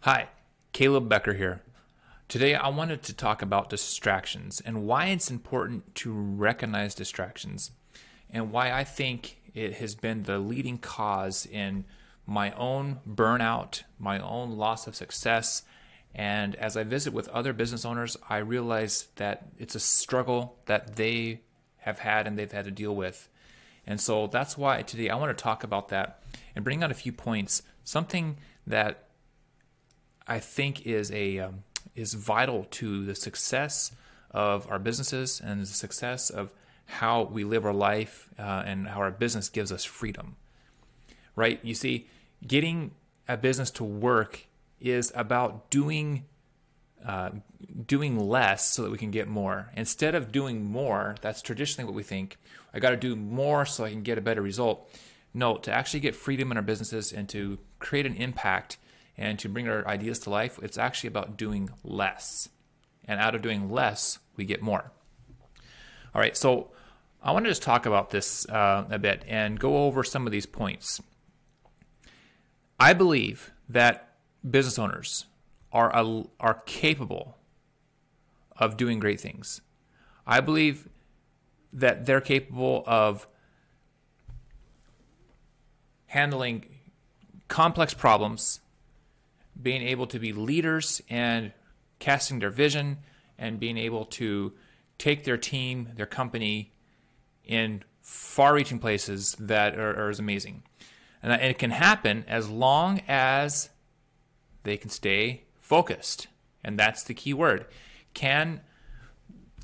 Hi, Caleb Becker here. Today I wanted to talk about distractions and why it's important to recognize distractions and why I think it has been the leading cause in my own burnout, my own loss of success. And as I visit with other business owners, I realize that it's a struggle that they have had and they've had to deal with. And so that's why today I want to talk about that and bring out a few points, something that I think is vital to the success of our businesses and the success of how we live our life and how our business gives us freedom. Right? You see, getting a business to work is about doing less so that we can get more. Instead of doing more, that's traditionally what we think. I got to do more so I can get a better result. No, to actually get freedom in our businesses and to create an impact and to bring our ideas to life, it's actually about doing less. And out of doing less, we get more. All right, so I want to just talk about this a bit and go over some of these points. I believe that business owners are capable of doing great things. I believe that they're capable of handling complex problems, being able to be leaders and casting their vision, and being able to take their team, their company in far-reaching places that are amazing. And it can happen as long as they can stay focused. And that's the key word. Can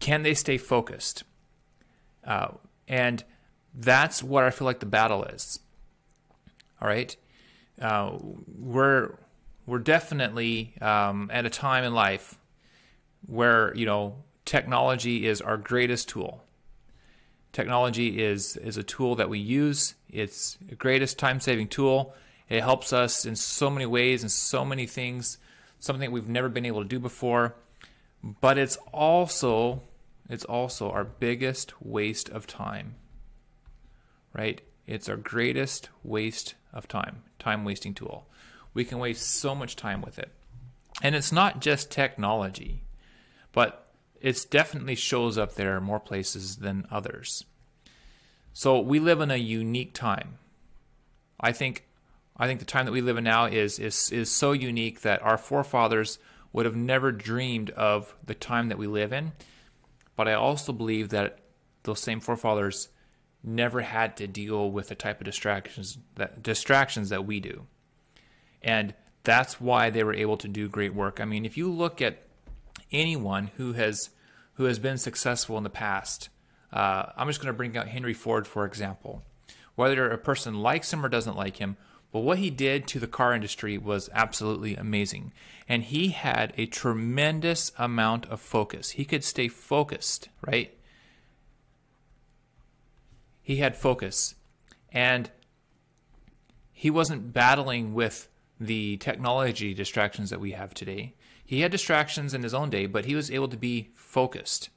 they stay focused? And that's what I feel like the battle is. All right? We're definitely at a time in life where, technology is our greatest tool. Technology is a tool that we use. It's the greatest time-saving tool. It helps us in so many ways and so many things, something we've never been able to do before. But it's also our biggest waste of time, right? It's our greatest waste of time-wasting tool. We can waste so much time with it. And it's not just technology, but it definitely shows up there in more places than others. So we live in a unique time. I think the time that we live in now is so unique that our forefathers would have never dreamed of the time that we live in. But I also believe that those same forefathers never had to deal with the type of distractions that we do. And that's why they were able to do great work. I mean, if you look at anyone who has been successful in the past, I'm just going to bring out Henry Ford, for example. Whether a person likes him or doesn't like him, but what he did to the car industry was absolutely amazing. And he had a tremendous amount of focus. He could stay focused, right? He had focus. And he wasn't battling with the technology distractions that we have today. He had distractions in his own day, but he was able to be focused.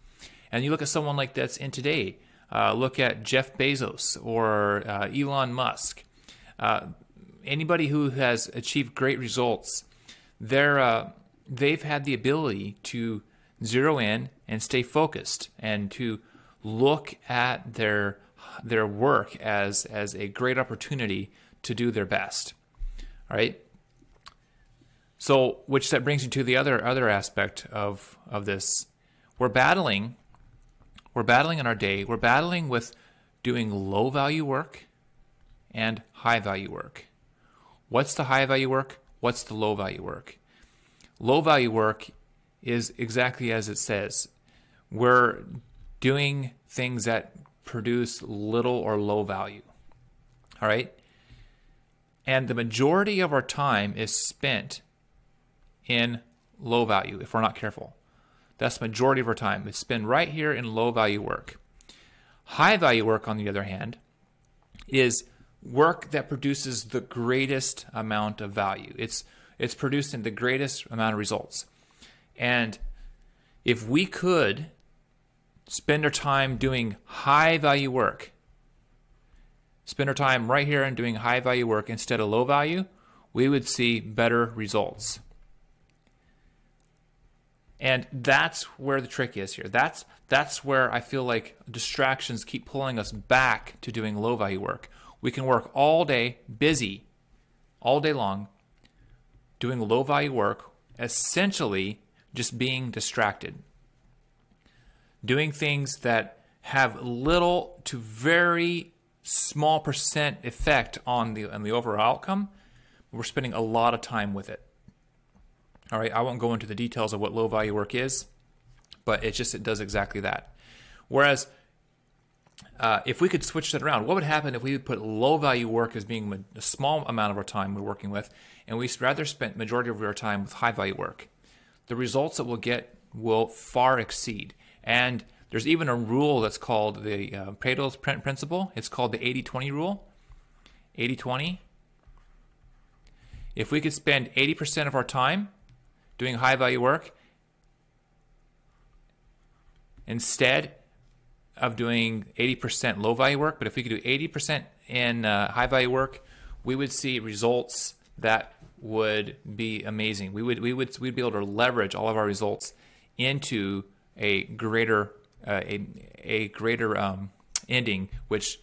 And you look at someone like that's in today, look at Jeff Bezos or Elon Musk. Anybody who has achieved great results, they've had the ability to zero in and stay focused and to look at their work as a great opportunity to do their best. All right. So, which that brings you to the other aspect of this. We're battling in our day. We're battling with doing low value work and high value work. What's the high value work? What's the low value work? Low value work is exactly as it says. We're doing things that produce little or low value. All right? And the majority of our time is spent in low value if we're not careful. That's the majority of our time. It's spent right here in low value work. High value work, on the other hand, is work that produces the greatest amount of value. It's producing the greatest amount of results. And if we could spend our time doing high value work, spend our time right here and doing high value work instead of low value, we would see better results. And that's where the trick is here. That's where I feel like distractions keep pulling us back to doing low value work. We can work all day, busy, all day long, doing low value work, essentially just being distracted. Doing things that have little to very small percent effect on the overall outcome. We're spending a lot of time with it. All right, I won't go into the details of what low value work is, but it does exactly that. Whereas if we could switch that around, what would happen if we would put low value work as being a small amount of our time we're working with, and we rather spent majority of our time with high value work? The results that we'll get will far exceed. And there's even a rule that's called the Pareto's principle. It's called the 80-20 rule. 80-20. If we could spend 80% of our time doing high value work instead of doing 80% low value work, but if we could do 80% in high value work, we would see results that would be amazing. We'd be able to leverage all of our results into a greater ending, which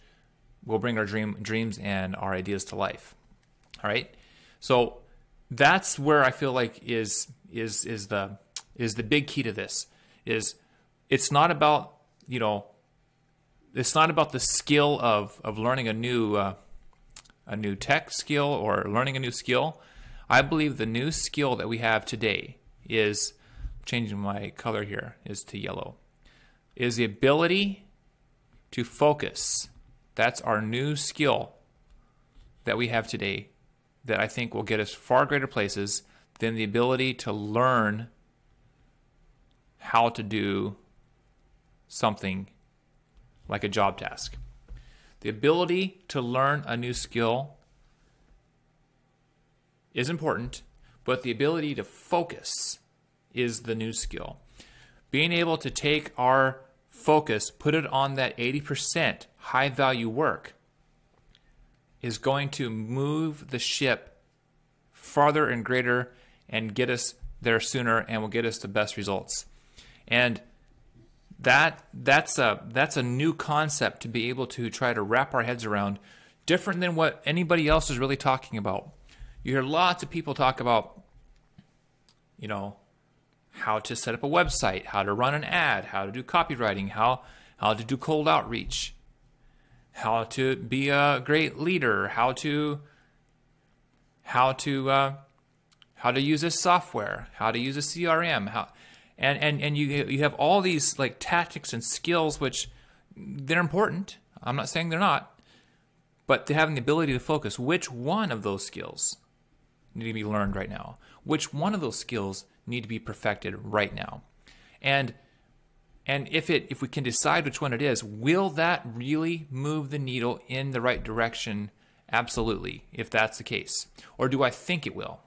will bring our dreams and our ideas to life. All right, so that's where I feel like is the big key to this. Is it's not about it's not about the skill of learning a new tech skill or learning a new skill. I believe the new skill that we have today is, changing my color here, is to yellow, is the ability to focus. That's our new skill that we have today that I think will get us far greater places than the ability to learn how to do something like a job task. The ability to learn a new skill is important, but the ability to focus is the new skill. Being able to take our focus, put it on that 80% high value work, is going to move the ship farther and greater and get us there sooner, and will get us the best results. And that's a new concept to be able to try to wrap our heads around, different than what anybody else is really talking about. You hear lots of people talk about, how to set up a website, how to run an ad, how to do copywriting, how to do cold outreach, how to be a great leader, how to use a software, how to use a CRM, and you have all these like tactics and skills, which they're important. I'm not saying they're not, but to having the ability to focus, which one of those skills need to be learned right now? Which one of those skills need to be perfected right now? And if we can decide which one it is, will that really move the needle in the right direction? Absolutely, if that's the case. Or do I think it will?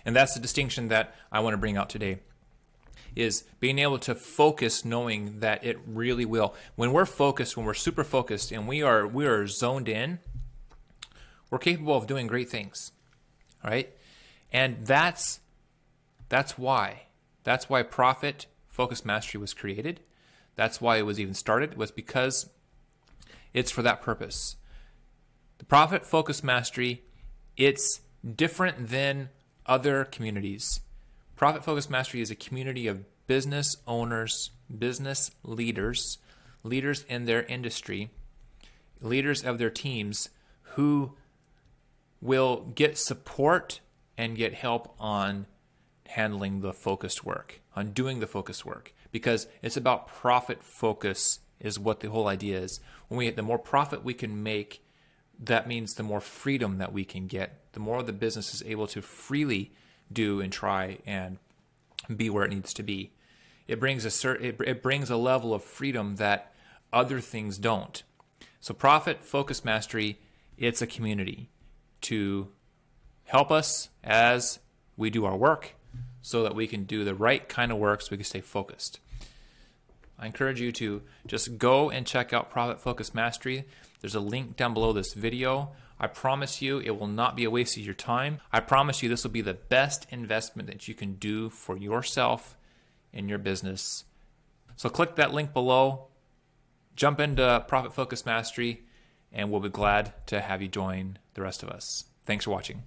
And that's the distinction that I want to bring out today, is being able to focus knowing that it really will. When we're focused, when we're super focused and we are zoned in, we're capable of doing great things. All right? And that's why Profit Focus Mastery was created. That's why it was even started, was because it's for that purpose. The Profit Focus Mastery, it's different than other communities. Profit Focus Mastery is a community of business owners, business leaders, leaders in their industry, leaders of their teams who will get support and get help on handling the focused work, on doing the focused work, because it's about profit focus is what the whole idea is. The more profit we can make, that means the more freedom that we can get, the more the business is able to freely do and try and be where it needs to be. It brings a level of freedom that other things don't. So Profit Focus Mastery, it's a community to help us as we do our work so that we can do the right kind of work so we can stay focused. I encourage you to just go and check out Profit Focus Mastery. There's a link down below this video. I promise you it will not be a waste of your time. I promise you this will be the best investment that you can do for yourself and your business. So click that link below, jump into Profit Focus Mastery, and we'll be glad to have you join the rest of us. Thanks for watching.